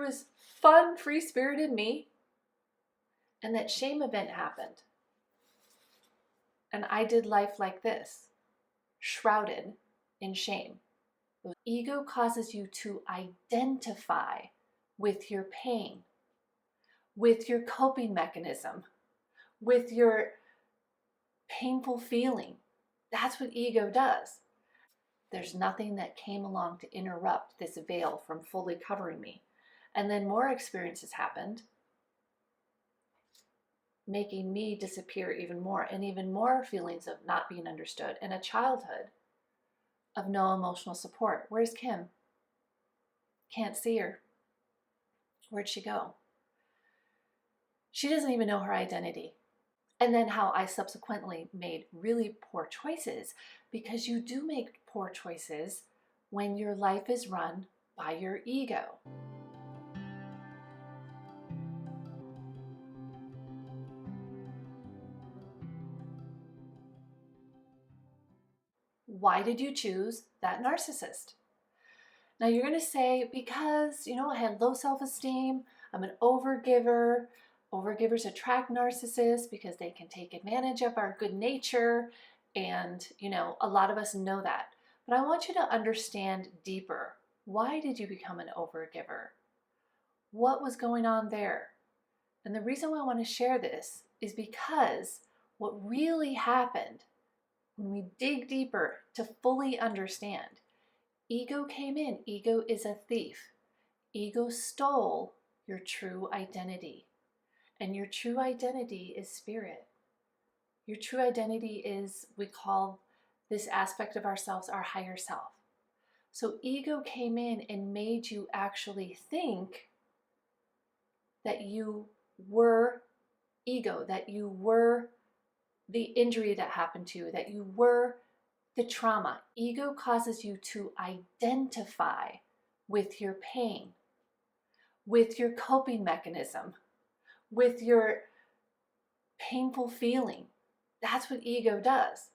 was fun, free-spirited me, and that shame event happened. And I did life like this, shrouded in shame. The ego causes you to identify with your pain, with your coping mechanism, with your painful feeling. That's what ego does. There's nothing that came along to interrupt this veil from fully covering me. And then more experiences happened, making me disappear even more, and even more feelings of not being understood, and a childhood of no emotional support. Where's Kim? Can't see her. Where'd she go? She doesn't even know her identity. And then how I subsequently made really poor choices, because you do make poor choices when your life is run by your ego. Why did you choose that narcissist? Now you're going to say, because, I had low self-esteem, I'm an overgiver. Overgivers attract narcissists because they can take advantage of our good nature. And, a lot of us know that. But I want you to understand deeper. Why did you become an overgiver? What was going on there? And the reason why I want to share this is because what really happened when we dig deeper to fully understand, ego came in. Ego is a thief. Ego stole your true identity. And your true identity is spirit. Your true identity is, we call this aspect of ourselves our higher self. So ego came in and made you actually think that you were ego, that you were the injury that happened to you, that you were the trauma. Ego causes you to identify with your pain, with your coping mechanism, with your painful feeling. That's what ego does.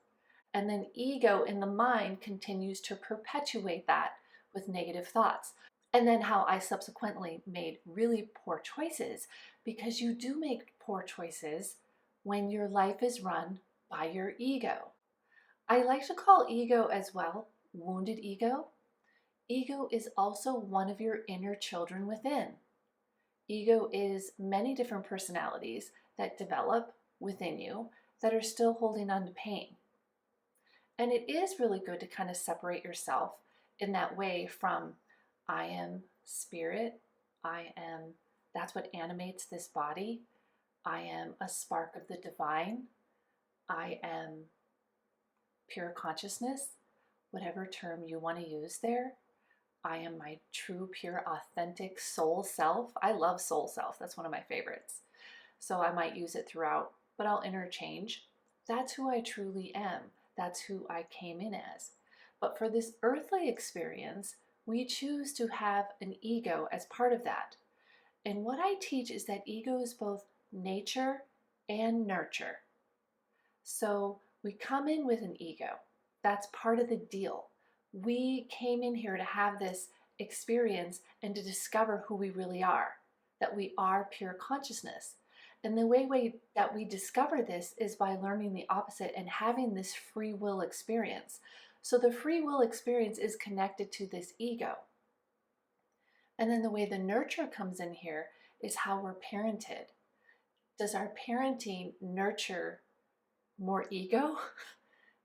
And then ego in the mind continues to perpetuate that with negative thoughts. And then how I subsequently made really poor choices, because you do make poor choices when your life is run by your ego. I like to call ego as well wounded ego. Ego is also one of your inner children within. Ego is many different personalities that develop within you that are still holding on to pain. And it is really good to kind of separate yourself in that way from, I am spirit, that's what animates this body. I am a spark of the divine. I am pure consciousness, whatever term you want to use there. I am my true, pure, authentic soul self. I love soul self. That's one of my favorites. So I might use it throughout, but I'll interchange. That's who I truly am. That's who I came in as. But for this earthly experience, we choose to have an ego as part of that. And what I teach is that ego is both nature and nurture. So we come in with an ego. That's part of the deal. We came in here to have this experience and to discover who we really are, that we are pure consciousness. And the way that we discover this is by learning the opposite and having this free will experience. So the free will experience is connected to this ego. And then the way the nurture comes in here is how we're parented. Does our parenting nurture more ego,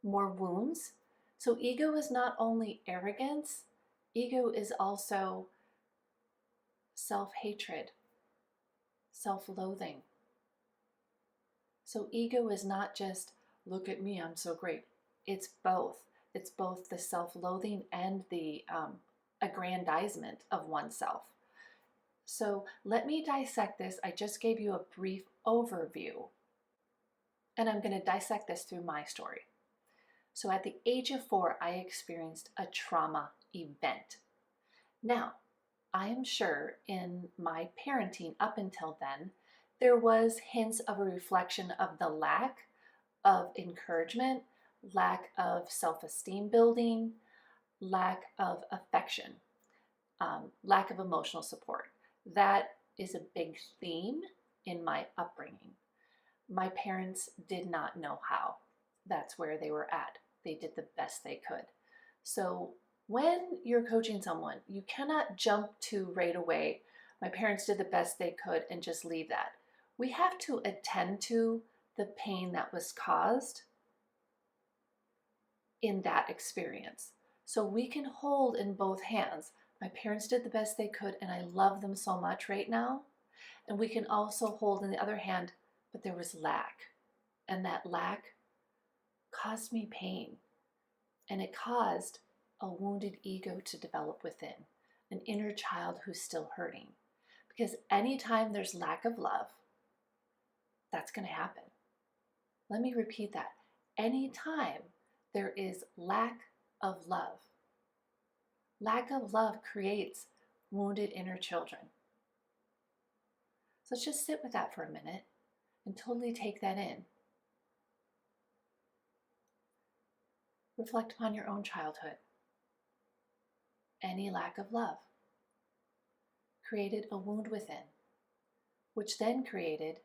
more wounds? So ego is not only arrogance, ego is also self-hatred, self-loathing. So ego is not just, look at me, I'm so great. It's both. It's both the self-loathing and the aggrandizement of oneself. So let me dissect this. I just gave you a brief overview, and I'm going to dissect this through my story. So at the age of 4, I experienced a trauma event. Now, I am sure in my parenting up until then, there was hints of a reflection of the lack of encouragement, lack of self-esteem building, lack of affection, lack of emotional support. that is a big theme in my upbringing. My parents did not know how. That's where they were at. They did the best they could. So when you're coaching someone, you cannot jump to right away, my parents did the best they could, and just leave that. We have to attend to the pain that was caused in that experience. So we can hold in both hands, my parents did the best they could and I love them so much right now. And we can also hold in the other hand, but there was lack. And that lack caused me pain. And it caused a wounded ego to develop within, an inner child who's still hurting. Because anytime there's lack of love, that's going to happen. Let me repeat that. Anytime there is lack of love creates wounded inner children. So let's just sit with that for a minute and totally take that in. Reflect upon your own childhood. Any lack of love created a wound within, which then created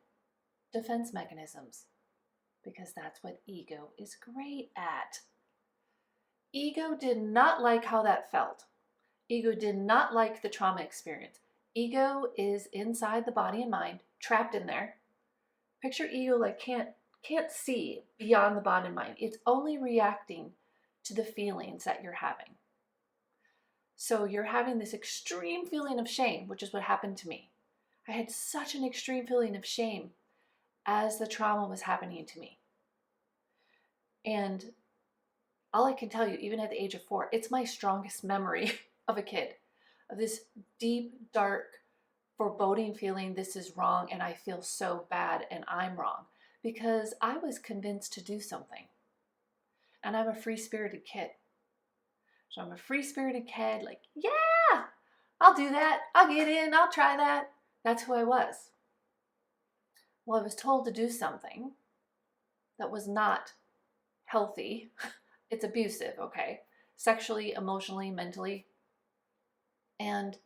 defense mechanisms, because that's what ego is great at. Ego did not like how that felt. Ego did not like the trauma experience. Ego is inside the body and mind, trapped in there. Picture ego like can't see beyond the body and mind. It's only reacting to the feelings that you're having. So you're having this extreme feeling of shame, which is what happened to me. I had such an extreme feeling of shame as the trauma was happening to me. And all I can tell you, even at the age of 4, it's my strongest memory of a kid, of this deep, dark, foreboding feeling, this is wrong and I feel so bad and I'm wrong, because I was convinced to do something. And I'm a free-spirited kid. So I'm a free-spirited kid, like, yeah, I'll do that. I'll get in. I'll try that. That's who I was. Well, I was told to do something that was not healthy. It's abusive, okay? Sexually, emotionally, mentally. And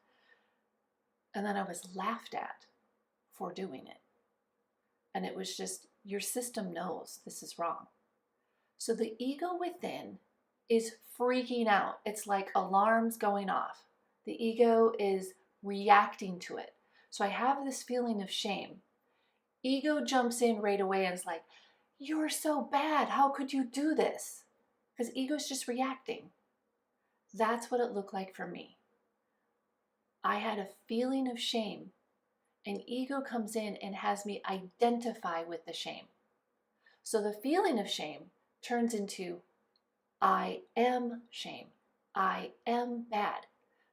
then I was laughed at for doing it. And it was just, your system knows this is wrong. So the ego within is freaking out. It's like alarms going off. The ego is reacting to it. So I have this feeling of shame. Ego jumps in right away and is like, you're so bad. How could you do this? Because ego's just reacting. That's what it looked like for me. I had a feeling of shame, and ego comes in and has me identify with the shame. So the feeling of shame turns into, I am shame. I am bad.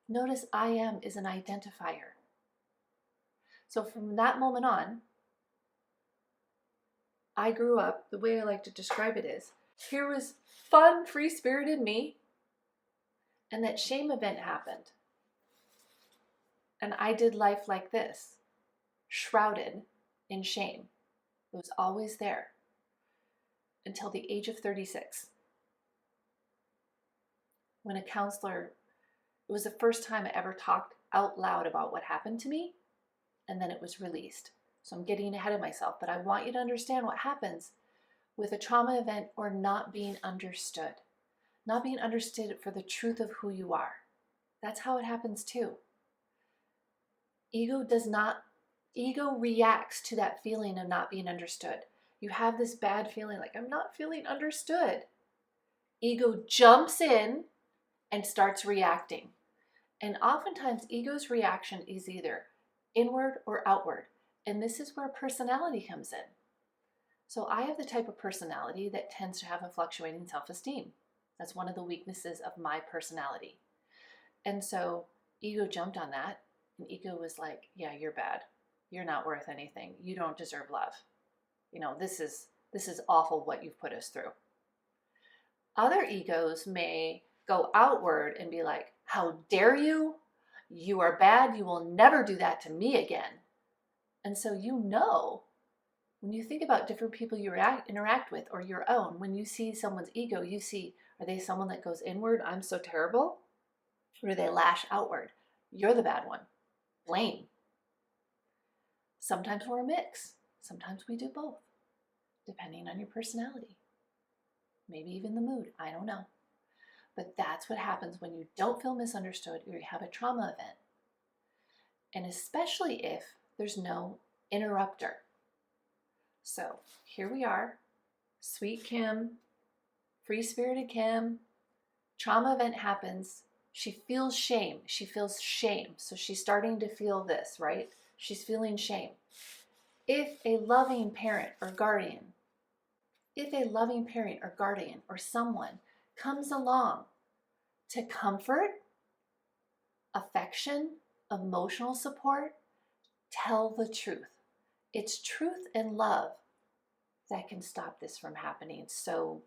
Notice I am is an identifier. So from that moment on, I grew up, the way I like to describe it is, here was fun, free-spirited me, and that shame event happened. And I did life like this, shrouded in shame. It was always there until the age of 36. When a counselor, it was the first time I ever talked out loud about what happened to me, and then it was released. So I'm getting ahead of myself, but I want you to understand what happens with a trauma event or not being understood. Not being understood for the truth of who you are. That's how it happens too. Ego reacts to that feeling of not being understood. You have this bad feeling like, I'm not feeling understood. Ego jumps in and starts reacting. And oftentimes ego's reaction is either inward or outward. And this is where personality comes in. So I have the type of personality that tends to have a fluctuating self-esteem. That's one of the weaknesses of my personality. And so ego jumped on that, and ego was like, yeah, you're bad. You're not worth anything. You don't deserve love. You know, this is awful what you've put us through. Other egos may go outward and be like, how dare you? You are bad. You will never do that to me again. And so when you think about different people you interact with or your own, when you see someone's ego, you see, are they someone that goes inward, I'm so terrible? Or do they lash outward? You're the bad one. Blame. Sometimes we're a mix. Sometimes we do both, depending on your personality. Maybe even the mood, I don't know. But that's what happens when you don't feel misunderstood or you have a trauma event. And especially if there's no interrupter. So here we are, sweet Kim, free-spirited Kim, trauma event happens. She feels shame. She feels shame. So she's starting to feel this, right? She's feeling shame. If a loving parent or guardian or someone comes along to comfort, affection, emotional support, tell the truth. It's truth and love that can stop this from happening so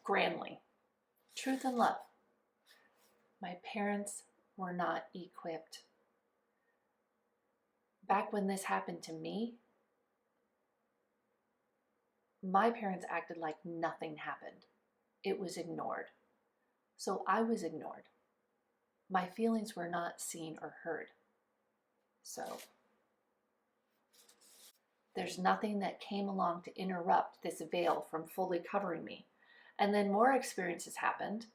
grandly. Truth and love. My parents were not equipped. Back when this happened to me, my parents acted like nothing happened. It was ignored. So I was ignored. My feelings were not seen or heard. So there's nothing that came along to interrupt this veil from fully covering me. And then more experiences happened,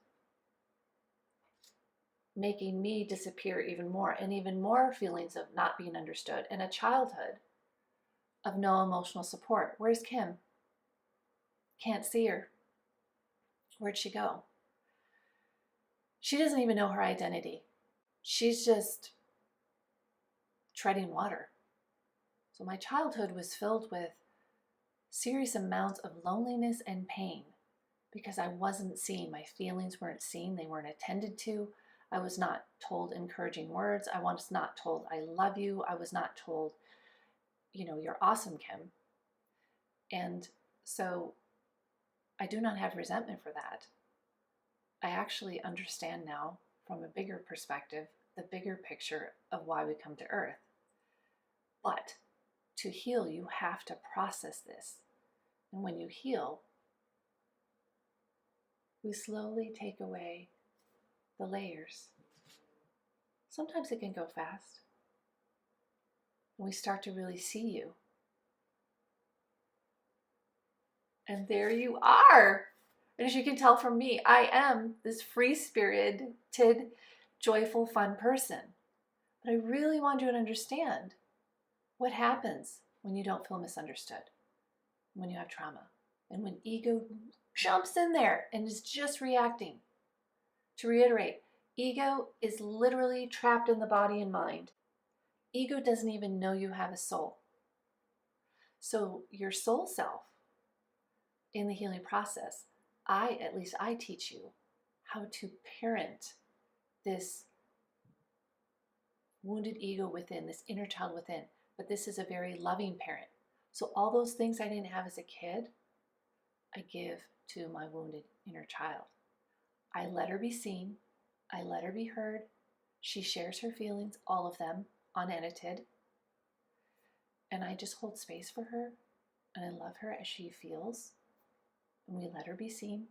making me disappear even more, and even more feelings of not being understood, and a childhood of no emotional support. Where's Kim? Can't see her. Where'd she go? She doesn't even know her identity. She's just treading water. So my childhood was filled with serious amounts of loneliness and pain because I wasn't seen. My feelings weren't seen. They weren't attended to. I was not told encouraging words. I was not told, I love you. I was not told, you're awesome, Kim. And so I do not have resentment for that. I actually understand now from a bigger perspective, the bigger picture of why we come to Earth. But to heal, you have to process this. And when you heal, we slowly take away the layers. Sometimes it can go fast. And we start to really see you. And there you are. And as you can tell from me, I am this free-spirited, joyful, fun person. But I really want you to understand what happens when you don't feel misunderstood, when you have trauma, and when ego jumps in there and is just reacting. To reiterate, ego is literally trapped in the body and mind. Ego doesn't even know you have a soul. So your soul self, in the healing process, I teach you how to parent this wounded ego within, this inner child within. But this is a very loving parent. So all those things I didn't have as a kid, I give to my wounded inner child. I let her be seen. I let her be heard. She shares her feelings, all of them, unedited. And I just hold space for her. And I love her as she feels. And we let her be seen.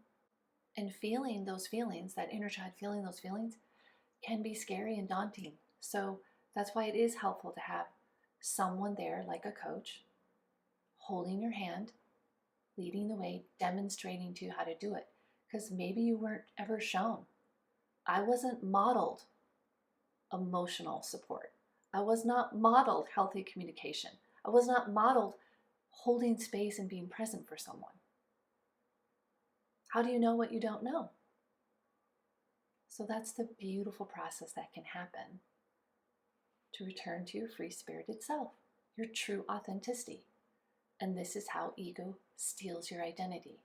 And feeling those feelings, that inner child feeling those feelings, can be scary and daunting. So that's why it is helpful to have someone there, like a coach, holding your hand, leading the way, demonstrating to you how to do it. Because maybe you weren't ever shown. I wasn't modeled emotional support. I was not modeled healthy communication. I was not modeled holding space and being present for someone. How do you know what you don't know? So that's the beautiful process that can happen to return to your free-spirited self, your true authenticity. And this is how ego steals your identity.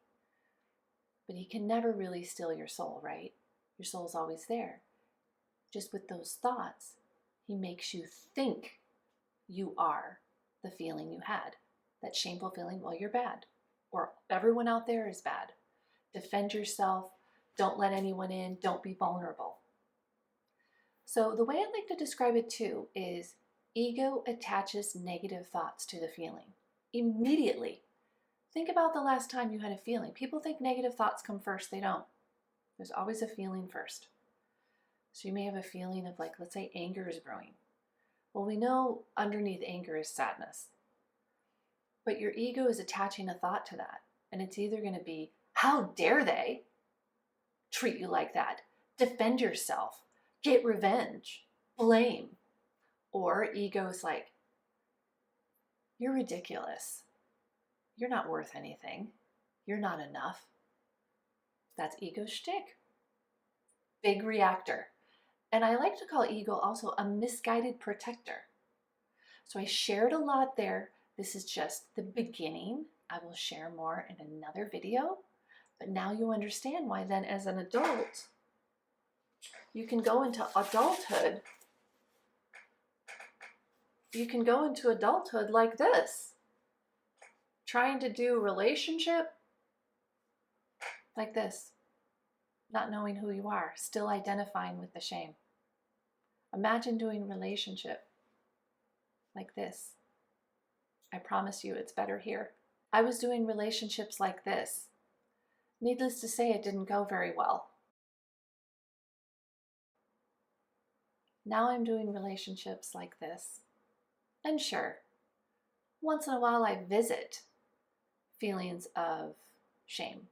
But he can never really steal your soul, right? Your soul's always there. Just with those thoughts, he makes you think you are the feeling you had. That shameful feeling, well, you're bad. Or everyone out there is bad. Defend yourself. Don't let anyone in. Don't be vulnerable. So the way I like to describe it too is ego attaches negative thoughts to the feeling. Immediately. Think about the last time you had a feeling. People think negative thoughts come first. They don't. There's always a feeling first. So you may have a feeling of, like, let's say anger is growing. Well, we know underneath anger is sadness. But your ego is attaching a thought to that. And it's either going to be, how dare they treat you like that? Defend yourself. Get revenge. Blame. Or ego's like, you're ridiculous. You're not worth anything. You're not enough. That's ego shtick. Big reactor. And I like to call ego also a misguided protector. So I shared a lot there. This is just the beginning. I will share more in another video. But now you understand why then as an adult, you can go into adulthood. You can go into adulthood like this. Trying to do relationship like this. Not knowing who you are, still identifying with the shame. Imagine doing relationship like this. I promise you it's better here. I was doing relationships like this. Needless to say, it didn't go very well. Now I'm doing relationships like this. And sure, once in a while I visit feelings of shame.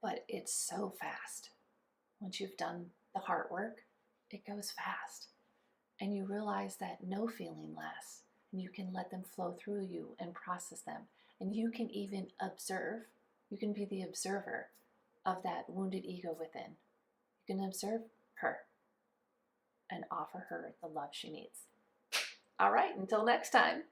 But it's so fast. Once you've done the heart work, it goes fast. And you realize that no feeling lasts. And you can let them flow through you and process them. And you can even observe. You can be the observer of that wounded ego within. You can observe her and offer her the love she needs. All right, until next time.